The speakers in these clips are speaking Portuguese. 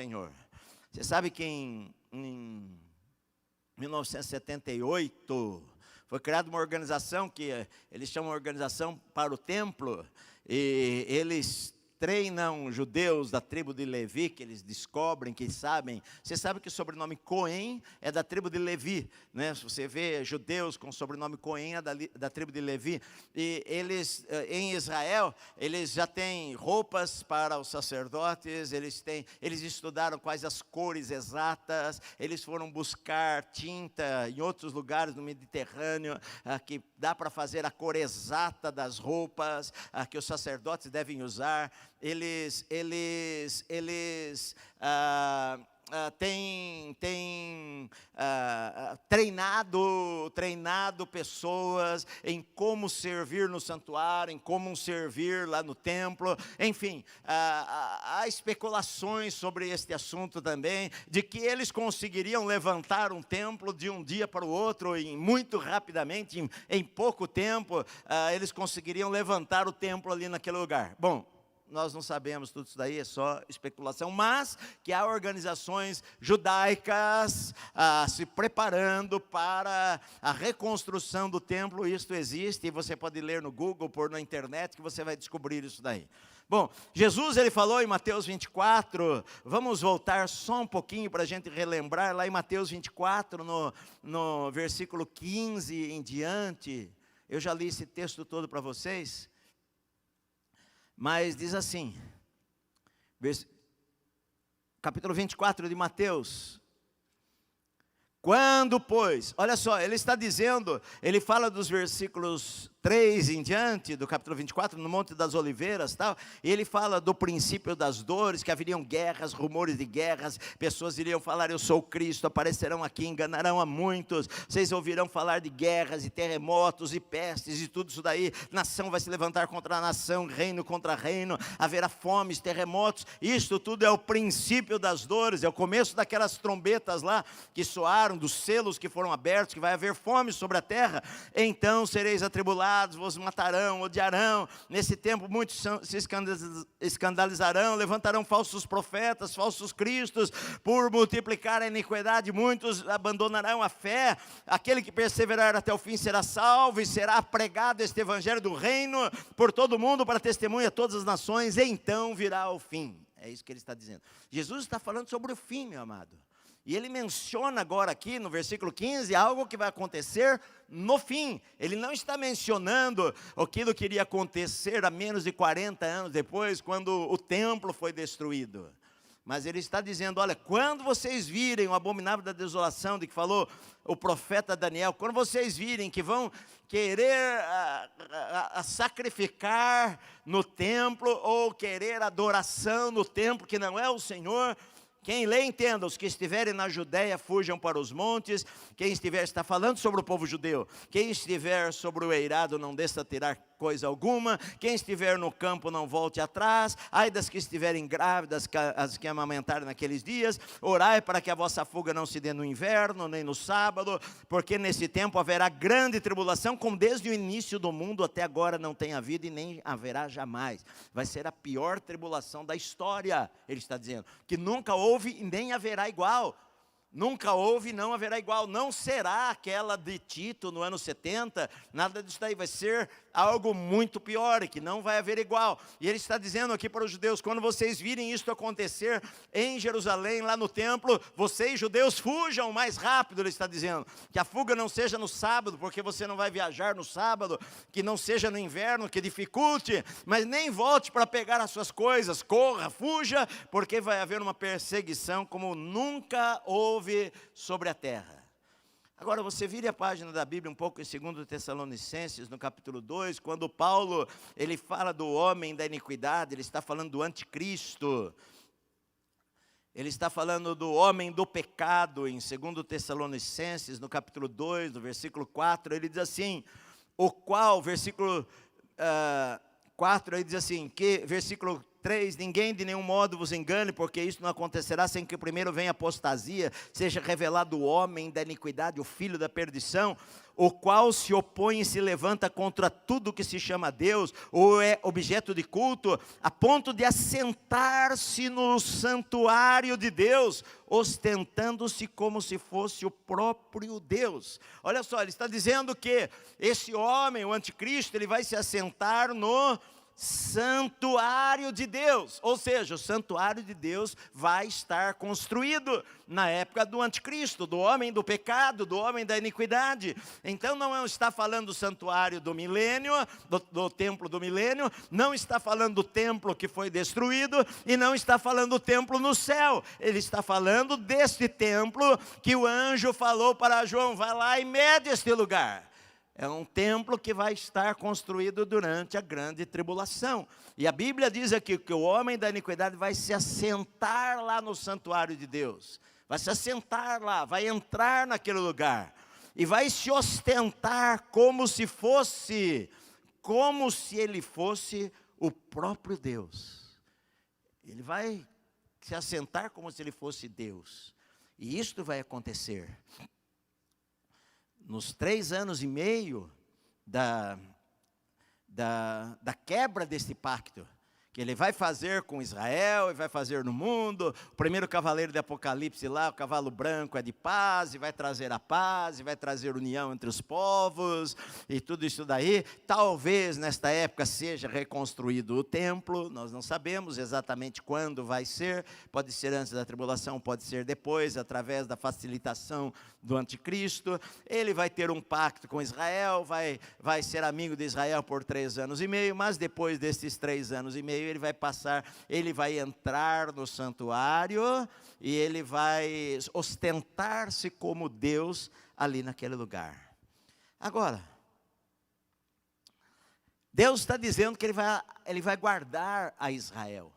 Senhor. Você sabe que em 1978 foi criada uma organização que eles chamam de Organização para o Templo, e eles treinam judeus da tribo de Levi, que eles descobrem, que sabem. Você sabe que o sobrenome Cohen é da tribo de Levi, né? Se você vê judeus com o sobrenome Cohen é da tribo de Levi. E eles, em Israel, eles já têm roupas para os sacerdotes, eles estudaram quais as cores exatas, eles foram buscar tinta em outros lugares no Mediterrâneo, que dá para fazer a cor exata das roupas que os sacerdotes devem usar. Eles têm treinado pessoas em como servir no santuário, em como servir lá no templo. Enfim, há especulações sobre este assunto também, de que eles conseguiriam levantar um templo de um dia para o outro, muito rapidamente, em pouco tempo, eles conseguiriam levantar o templo ali naquele lugar. Bom, nós não sabemos, tudo isso daí é só especulação, mas que há organizações judaicas se preparando para a reconstrução do templo. Isto existe, e você pode ler no Google, pôr na internet, que você vai descobrir isso daí. Bom, Jesus, ele falou em Mateus 24, vamos voltar só um pouquinho para a gente relembrar, lá em Mateus 24, no versículo 15 em diante. Eu já li esse texto todo para vocês. Mas diz assim, capítulo 24 de Mateus: quando, pois, olha só, ele está dizendo, ele fala dos versículos 3 em diante, do capítulo 24, no Monte das Oliveiras, tal, e ele fala do princípio das dores, que haveriam guerras, rumores de guerras, pessoas iriam falar, eu sou Cristo, aparecerão aqui, enganarão a muitos, vocês ouvirão falar de guerras, e terremotos, e pestes, e tudo isso daí, nação vai se levantar contra a nação, reino contra reino, haverá fomes, terremotos, isto tudo é o princípio das dores, é o começo daquelas trombetas lá, que soaram, dos selos que foram abertos, que vai haver fome sobre a terra, então sereis atribulados, vos matarão, odiarão, nesse tempo muitos se escandalizarão, levantarão falsos profetas, falsos cristos, por multiplicar a iniquidade, muitos abandonarão a fé, aquele que perseverar até o fim será salvo, e será pregado este evangelho do reino, por todo mundo, para testemunha a todas as nações, e então virá o fim. É isso que ele está dizendo. Jesus está falando sobre o fim, meu amado. E ele menciona agora aqui no versículo 15 algo que vai acontecer no fim. Ele não está mencionando aquilo que iria acontecer há menos de 40 anos depois, quando o templo foi destruído. Mas ele está dizendo, olha, quando vocês virem o abominável da desolação, de que falou o profeta Daniel, quando vocês virem que vão querer sacrificar no templo, ou querer adoração no templo, que não é o Senhor, quem lê, entenda, os que estiverem na Judéia fujam para os montes, quem estiver, está falando sobre o povo judeu, quem estiver sobre o eirado não desça a tirar coisa alguma, quem estiver no campo não volte atrás, ai das que estiverem grávidas, as que amamentarem naqueles dias, orai para que a vossa fuga não se dê no inverno, nem no sábado, porque nesse tempo haverá grande tribulação, como desde o início do mundo até agora não tem havido e nem haverá jamais. Vai ser a pior tribulação da história, ele está dizendo, que nunca houve e nem haverá igual. Nunca houve e não haverá igual. Não será aquela de Tito no ano 70, nada disso daí, vai ser algo muito pior, e que não vai haver igual. E ele está dizendo aqui para os judeus, quando vocês virem isto acontecer em Jerusalém, lá no templo, vocês judeus fujam mais rápido, ele está dizendo, que a fuga não seja no sábado, porque você não vai viajar no sábado, que não seja no inverno, que dificulte, mas nem volte para pegar as suas coisas, corra, fuja, porque vai haver uma perseguição como nunca houve sobre a terra. Agora você vire a página da Bíblia um pouco em 2 Tessalonicenses, no capítulo 2, quando Paulo, ele fala do homem da iniquidade, ele está falando do anticristo, ele está falando do homem do pecado, em 2 Tessalonicenses, no capítulo 2, no versículo 4, ele diz assim, o qual, versículo 4, ele diz assim, versículo 3, ninguém de nenhum modo vos engane, porque isso não acontecerá sem que primeiro venha a apostasia, seja revelado o homem da iniquidade, o filho da perdição, o qual se opõe e se levanta contra tudo que se chama Deus, ou é objeto de culto, a ponto de assentar-se no santuário de Deus, ostentando-se como se fosse o próprio Deus. Olha só, ele está dizendo que esse homem, o anticristo, ele vai se assentar no santuário de Deus, ou seja, o santuário de Deus vai estar construído na época do anticristo, do homem do pecado, do homem da iniquidade. Então não está falando do santuário do milênio, do templo do milênio, não está falando do templo que foi destruído, e não está falando do templo no céu, ele está falando deste templo que o anjo falou para João: vai lá e mede este lugar. É um templo que vai estar construído durante a grande tribulação. E a Bíblia diz aqui que o homem da iniquidade vai se assentar lá no santuário de Deus. Vai se assentar lá, vai entrar naquele lugar. E vai se ostentar como se ele fosse o próprio Deus. Ele vai se assentar como se ele fosse Deus. E isto vai acontecer nos 3 anos e meio da quebra desse pacto, que ele vai fazer com Israel e vai fazer no mundo. O primeiro cavaleiro de Apocalipse lá, o cavalo branco, é de paz, e vai trazer a paz, e vai trazer união entre os povos, e tudo isso daí. Talvez nesta época seja reconstruído o templo, nós não sabemos exatamente quando vai ser, pode ser antes da tribulação, pode ser depois, através da facilitação do anticristo. Ele vai ter um pacto com Israel, vai ser amigo de Israel por 3 anos e meio, mas depois desses 3 anos e meio, ele vai entrar no santuário, e ele vai ostentar-se como Deus ali naquele lugar. Agora, Deus está dizendo que ele vai guardar a Israel.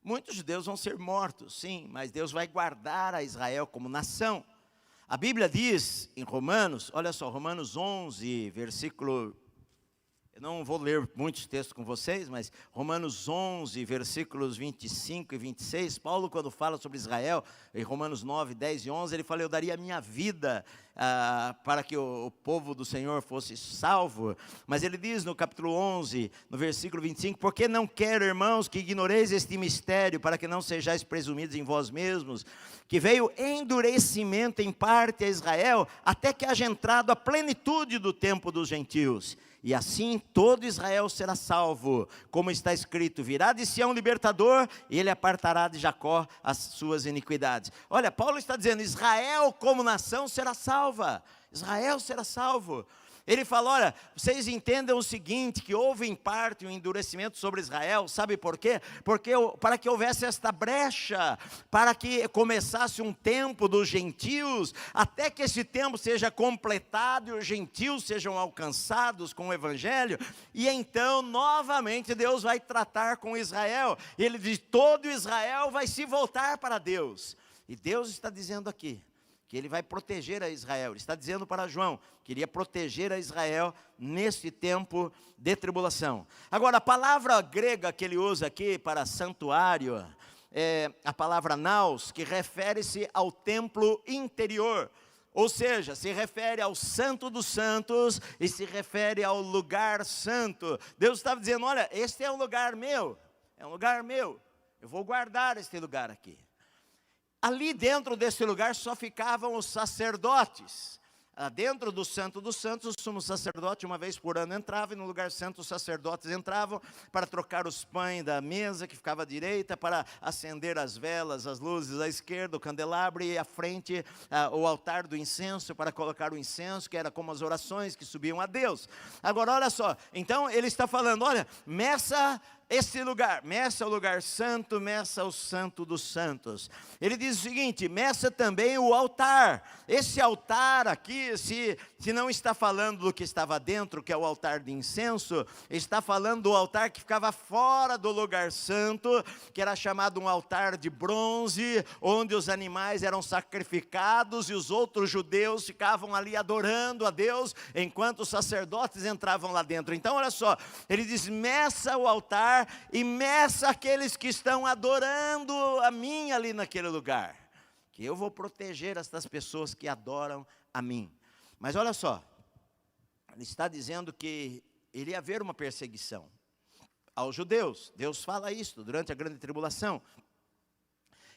Muitos judeus vão ser mortos, sim, mas Deus vai guardar a Israel como nação. A Bíblia diz em Romanos, olha só, Romanos 11, versículo... Eu não vou ler muitos textos com vocês, mas Romanos 11, versículos 25 e 26, Paulo, quando fala sobre Israel, em Romanos 9, 10 e 11, ele fala: eu daria a minha vida para que o povo do Senhor fosse salvo. Mas ele diz no capítulo 11, no versículo 25, porque não quero, irmãos, que ignoreis este mistério, para que não sejais presumidos em vós mesmos, que veio endurecimento em parte a Israel, até que haja entrado a plenitude do tempo dos gentios. E assim todo Israel será salvo, como está escrito: virá de Sião libertador, e ele apartará de Jacó as suas iniquidades. Olha, Paulo está dizendo: Israel como nação será salva, Israel será salvo. Ele fala: olha, vocês entendam o seguinte, que houve em parte um endurecimento sobre Israel, sabe por quê? Porque para que houvesse esta brecha, para que começasse um tempo dos gentios, até que esse tempo seja completado e os gentios sejam alcançados com o evangelho, e então novamente Deus vai tratar com Israel. Ele diz: todo Israel vai se voltar para Deus. E Deus está dizendo aqui que ele vai proteger a Israel. Ele está dizendo para João que iria proteger a Israel nesse tempo de tribulação. Agora, a palavra grega que ele usa aqui para santuário é a palavra naos, que refere-se ao templo interior. Ou seja, se refere ao santo dos santos e se refere ao lugar santo. Deus estava dizendo: olha, este é um lugar meu, eu vou guardar este lugar aqui. Ali dentro desse lugar só ficavam os sacerdotes. Dentro do Santo dos Santos, o sumo sacerdote uma vez por ano entrava, e no lugar santo os sacerdotes entravam para trocar os pães da mesa que ficava à direita, para acender as velas, as luzes à esquerda, o candelabro, e à frente o altar do incenso, para colocar o incenso, que era como as orações que subiam a Deus. Agora olha só, então ele está falando: olha, meça esse lugar, meça o lugar santo, meça o santo dos santos. Ele diz o seguinte: meça também o altar. Esse altar aqui, se não está falando do que estava dentro, que é o altar de incenso, está falando do altar que ficava fora do lugar santo, que era chamado um altar de bronze, onde os animais eram sacrificados e os outros judeus ficavam ali adorando a Deus, enquanto os sacerdotes entravam lá dentro. Então olha só, ele diz: meça o altar lugar e meça aqueles que estão adorando a mim ali naquele lugar. Que eu vou proteger estas pessoas que adoram a mim. Mas olha só, ele está dizendo que iria haver uma perseguição aos judeus. Deus fala isso durante a grande tribulação.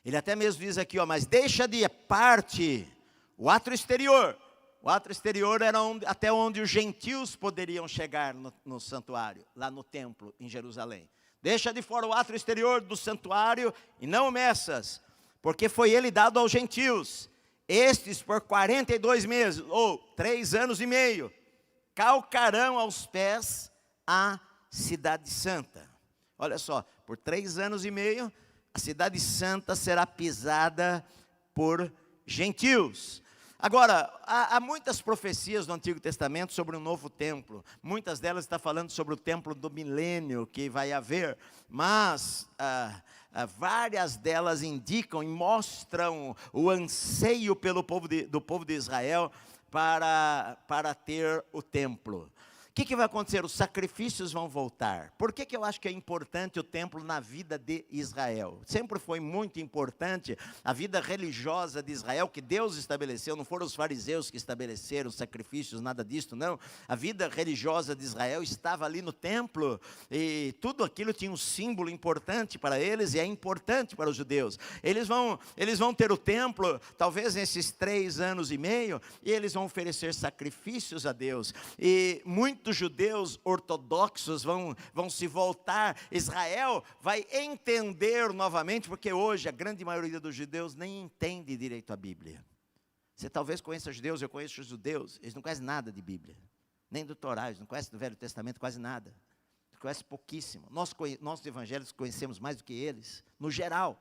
Ele até mesmo diz aqui, mas deixa de parte o átrio exterior. O átrio exterior era até onde os gentios poderiam chegar no santuário, lá no templo em Jerusalém. Deixa de fora o átrio exterior do santuário e não meças, porque foi ele dado aos gentios. Estes por 42 meses, ou 3 anos e meio, calcarão aos pés a cidade santa. Olha só, por 3 anos e meio, a cidade santa será pisada por gentios. Agora, há muitas profecias no Antigo Testamento sobre um novo templo. Muitas delas estão falando sobre o templo do milênio que vai haver. Mas várias delas indicam e mostram o anseio do povo de Israel para ter o templo. O que vai acontecer? Os sacrifícios vão voltar. Por que eu acho que é importante o templo na vida de Israel? Sempre foi muito importante a vida religiosa de Israel, que Deus estabeleceu, não foram os fariseus que estabeleceram os sacrifícios, nada disso, não. A vida religiosa de Israel estava ali no templo, e tudo aquilo tinha um símbolo importante para eles, e é importante para os judeus. Eles vão ter o templo, talvez nesses 3 anos e meio, e eles vão oferecer sacrifícios a Deus, e muitos judeus ortodoxos vão se voltar. Israel vai entender novamente, porque hoje a grande maioria dos judeus nem entende direito a Bíblia. Você talvez conheça judeus, eu conheço judeus, eles não conhecem nada de Bíblia, nem do Torá, eles não conhecem do Velho Testamento quase nada, eles conhecem pouquíssimo. Nós evangélicos conhecemos mais do que eles, no geral.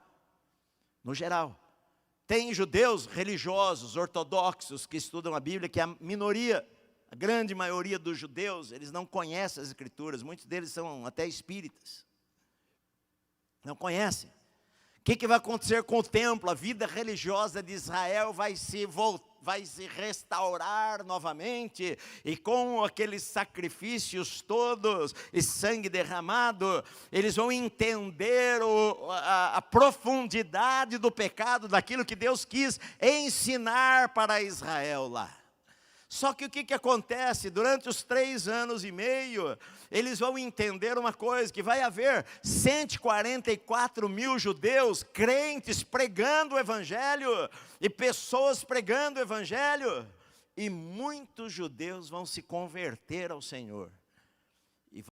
Tem judeus religiosos, ortodoxos, que estudam a Bíblia, que é a minoria. A grande maioria dos judeus, eles não conhecem as Escrituras, muitos deles são até espíritas, não conhecem. O que vai acontecer com o templo? A vida religiosa de Israel vai se restaurar novamente, e com aqueles sacrifícios todos, e sangue derramado, eles vão entender a profundidade do pecado, daquilo que Deus quis ensinar para Israel lá. Só que o que acontece? Durante os 3 anos e meio, eles vão entender uma coisa, que vai haver 144 mil judeus crentes pregando o Evangelho, e pessoas pregando o Evangelho, e muitos judeus vão se converter ao Senhor.